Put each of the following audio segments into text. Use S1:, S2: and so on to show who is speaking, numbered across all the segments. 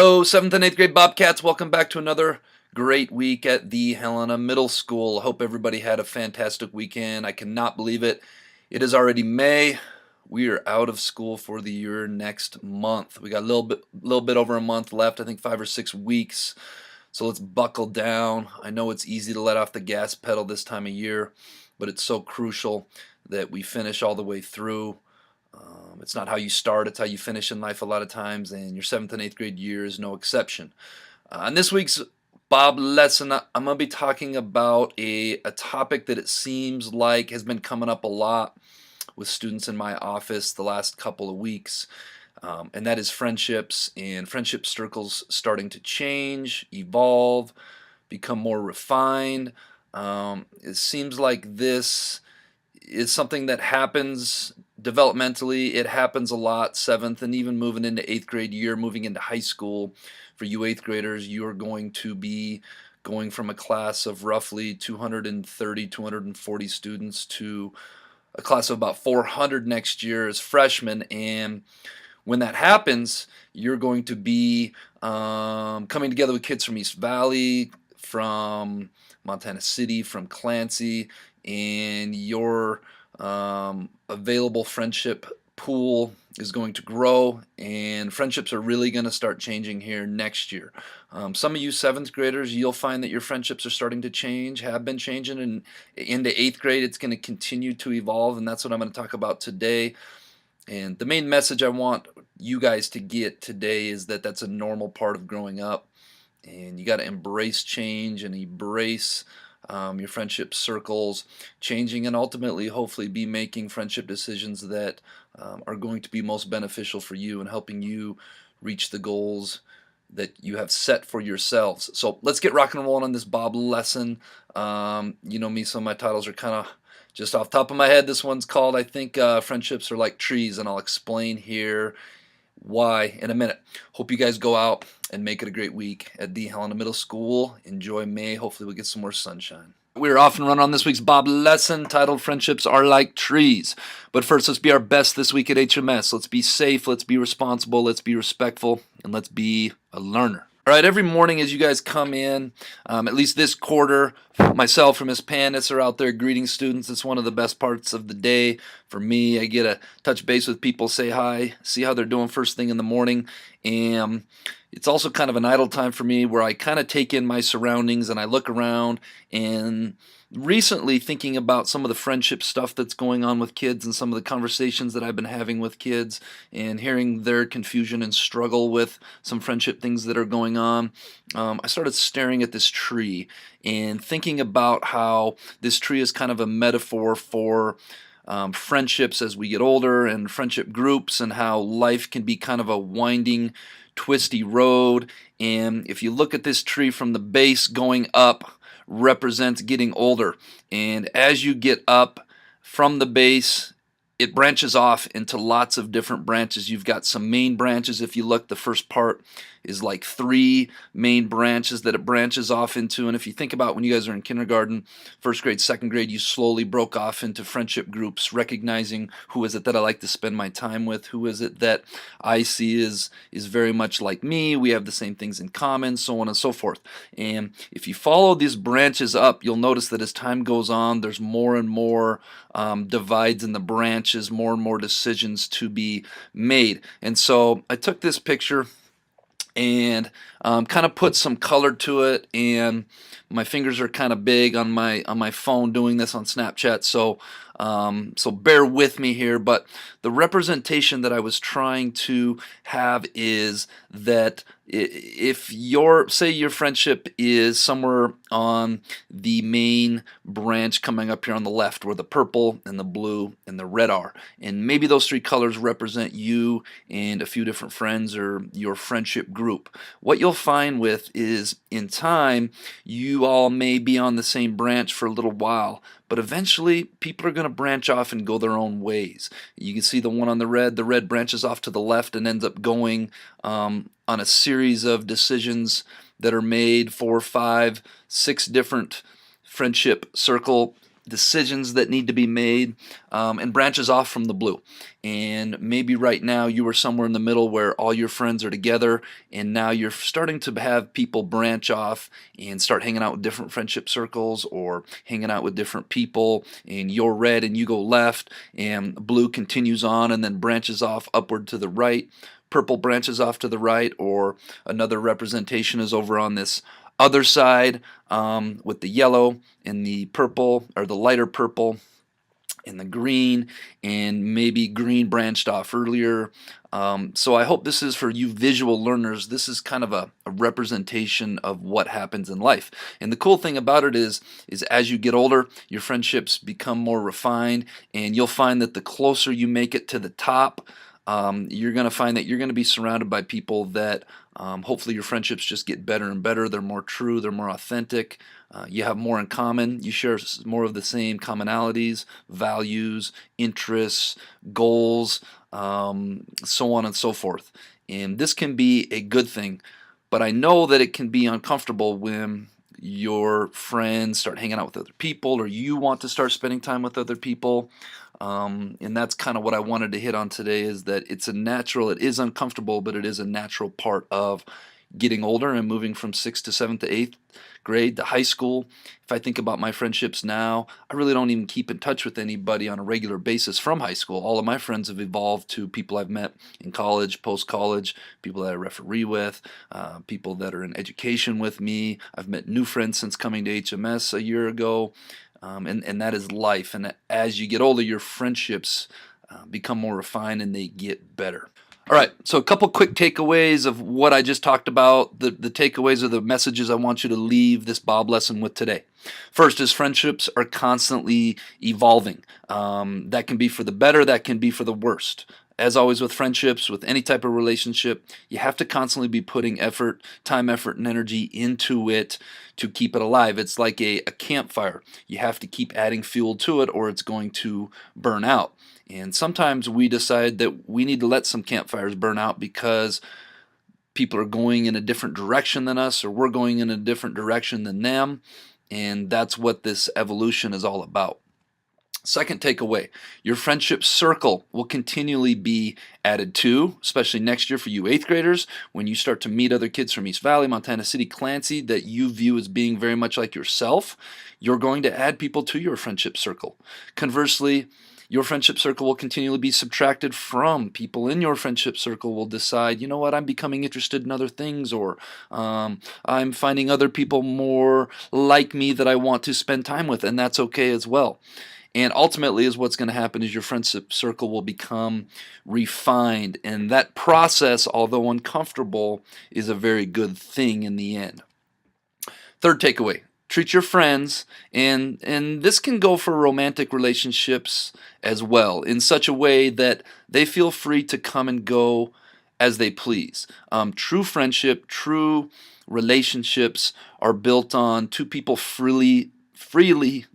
S1: Hello, 7th and 8th grade Bobcats. Welcome back to another great week at the Helena Middle School. I hope everybody had a fantastic weekend. I cannot believe it. It is already May. We are out of school for the year next month. We got a little bit over a month left, I think 5 or 6 weeks. So let's buckle down. I know it's easy to let off the gas pedal this time of year, but it's so crucial that we finish all the way through. It's not how you start, it's how you finish in life a lot of times, and your 7th and 8th grade year is no exception. On this week's B.O.B Lesson, I'm going to be talking about a topic that it seems like has been coming up a lot with students in my office the last couple of weeks, and that is friendships and friendship circles starting to change, evolve, become more refined. It seems like this is something that happens developmentally. It happens a lot 7th and even moving into 8th grade year, moving into high school. For you 8th graders, you are going to be going from a class of roughly 230, 240 students to a class of about 400 next year as freshmen. And when that happens, you're going to be coming together with kids from East Valley, from Montana City, from Clancy, and your available friendship pool is going to grow, and friendships are really going to start changing here next year. Some of you 7th graders, you'll find that your friendships are starting to change, have been changing, and into 8th grade it's going to continue to evolve, and that's what I'm going to talk about today. And the main message I want you guys to get today is that that's a normal part of growing up, and you got to embrace change and embrace your friendship circles changing, and ultimately hopefully be making friendship decisions that are going to be most beneficial for you and helping you reach the goals that you have set for yourselves. So let's get rock and rolling on this B.O.B lesson. You know me, some of my titles are kind of just off the top of my head. This one's called, I think, Friendships Are Like Trees, and I'll explain here why in a minute. Hope you guys go out and make it a great week at the Helena Middle School. Enjoy May. Hopefully we'll get some more sunshine. We're off and running on this week's B.O.B lesson titled Friendships Are Like Trees. But first, let's be our best this week at HMS. Let's be safe, let's be responsible, let's be respectful, and let's be a learner. All right, every morning as you guys come in, at least this quarter, myself and Miss Pandis are out there greeting students. It's one of the best parts of the day for me. I get to touch base with people, say hi, see how they're doing first thing in the morning. And it's also kind of an idle time for me where I kind of take in my surroundings and I look around. And recently, thinking about some of the friendship stuff that's going on with kids and some of the conversations that I've been having with kids and hearing their confusion and struggle with some friendship things that are going on, I started staring at this tree and thinking about how this tree is kind of a metaphor for friendships as we get older and friendship groups, and how life can be kind of a winding, twisty road. And if you look at this tree from the base going up, represents getting older, and as you get up from the base, it branches off into lots of different branches. You've got some main branches. If you look, the first part is like 3 main branches that it branches off into. And if you think about when you guys are in kindergarten, 1st grade, 2nd grade, you slowly broke off into friendship groups, recognizing who is it that I like to spend my time with, who is it that I see is very much like me, we have the same things in common, so on and so forth. And if you follow these branches up, you'll notice that as time goes on, there's more and more divides in the branches, more and more decisions to be made. And so I took this picture and kind of put some color to it, and my fingers are kind of big on my phone doing this on Snapchat, so bear with me here. But the representation that I was trying to have is that if say your friendship is somewhere on the main branch coming up here on the left, where the purple and the blue and the red are, and maybe those 3 colors represent you and a few different friends or your friendship group, what you'll find with is in time you all may be on the same branch for a little while, but eventually people are going to branch off and go their own ways. You can see the one on the red branches off to the left and ends up going on a series of decisions that are made, 4, 5, 6 different friendship circle decisions that need to be made, and branches off from the blue. And maybe right now you are somewhere in the middle where all your friends are together, and now you're starting to have people branch off and start hanging out with different friendship circles or hanging out with different people, and you're red and you go left, and blue continues on and then branches off upward to the right. Purple branches off to the right, or another representation is over on this other side, with the yellow and the purple, or the lighter purple and the green, and maybe green branched off earlier. So I hope this is, for you visual learners, this is kind of a representation of what happens in life. And the cool thing about it is as you get older, your friendships become more refined, and you'll find that the closer you make it to the top, you're going to find that you're going to be surrounded by people that hopefully your friendships just get better and better. They're more true, they're more authentic. You have more in common. You share more of the same commonalities, values, interests, goals, so on and so forth. And this can be a good thing, but I know that it can be uncomfortable when your friends start hanging out with other people, or you want to start spending time with other people. And that's kind of what I wanted to hit on today, is that it is uncomfortable, but it is a natural part of getting older and moving from 6th to 7th to 8th grade to high school. If I think about my friendships now, I really don't even keep in touch with anybody on a regular basis from high school. All of my friends have evolved to people I've met in college, post-college, people that I referee with, people that are in education with me. I've met new friends since coming to HMS a year ago. And that is life. And as you get older, your friendships become more refined and they get better. All right, so a couple quick takeaways of what I just talked about. The takeaways are the messages I want you to leave this Bob lesson with today. First is friendships are constantly evolving. That can be for the better, that can be for the worst. As always with friendships, with any type of relationship, you have to constantly be putting effort, time, effort, and energy into it to keep it alive. It's like a campfire. You have to keep adding fuel to it or it's going to burn out. And sometimes we decide that we need to let some campfires burn out because people are going in a different direction than us, or we're going in a different direction than them. And that's what this evolution is all about. Second takeaway, your friendship circle will continually be added to, especially next year for you 8th graders, when you start to meet other kids from East Valley, Montana City, Clancy, that you view as being very much like yourself. You're going to add people to your friendship circle. Conversely, your friendship circle will continually be subtracted from. People in your friendship circle will decide, you know what, I'm becoming interested in other things, or I'm finding other people more like me that I want to spend time with, and that's okay as well. And ultimately is what's going to happen is your friendship circle will become refined. And that process, although uncomfortable, is a very good thing in the end. Third takeaway, treat your friends, and this can go for romantic relationships as well, in such a way that they feel free to come and go as they please. True friendship, true relationships are built on two people freely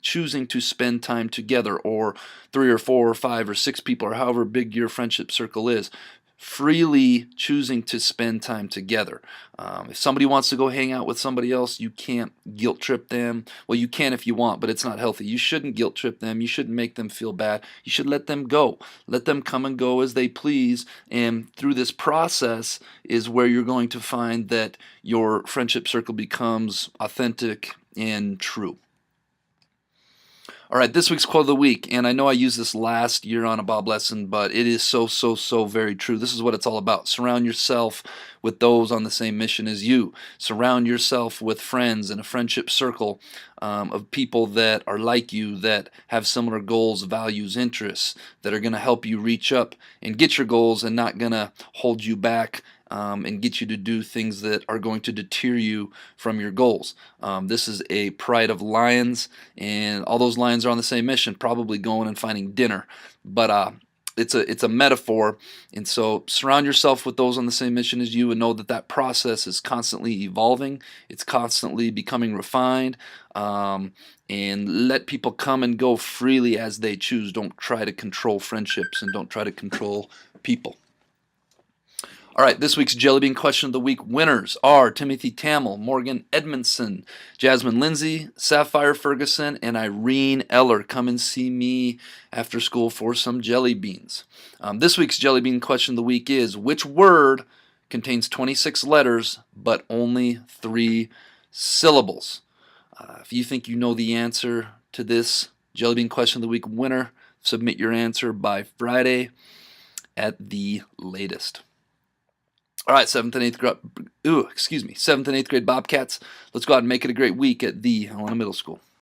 S1: choosing to spend time together, or 3 or 4 or 5 or 6 people, or however big your friendship circle is, freely choosing to spend time together. If somebody wants to go hang out with somebody else, you can't guilt trip them. Well, you can if you want, but it's not healthy. You shouldn't guilt trip them. You shouldn't make them feel bad. You should let them go. Let them come and go as they please. And through this process is where you're going to find that your friendship circle becomes authentic and true. All right, this week's quote of the week, and I know I used this last year on a Bob lesson, but it is so very true. This is what it's all about. Surround yourself with those on the same mission as you. Surround yourself with friends in a friendship circle of people that are like you, that have similar goals, values, interests, that are going to help you reach up and get your goals and not going to hold you back and get you to do things that are going to deter you from your goals. This is a pride of lions, and all those lions are on the same mission, probably going and finding dinner. But it's a metaphor, and so surround yourself with those on the same mission as you, and know that that process is constantly evolving. It's constantly becoming refined. And let people come and go freely as they choose. Don't try to control friendships, and don't try to control people. All right, this week's Jellybean Question of the Week winners are Timothy Tamil, Morgan Edmondson, Jasmine Lindsay, Sapphire Ferguson, and Irene Eller. Come and see me after school for some jelly beans. This week's Jellybean Question of the Week is, which word contains 26 letters but only 3 syllables? If you think you know the answer to this Jellybean Question of the Week winner, submit your answer by Friday at the latest. All right, 7th and 8th grade Bobcats. Let's go out and make it a great week at the Helena Middle School.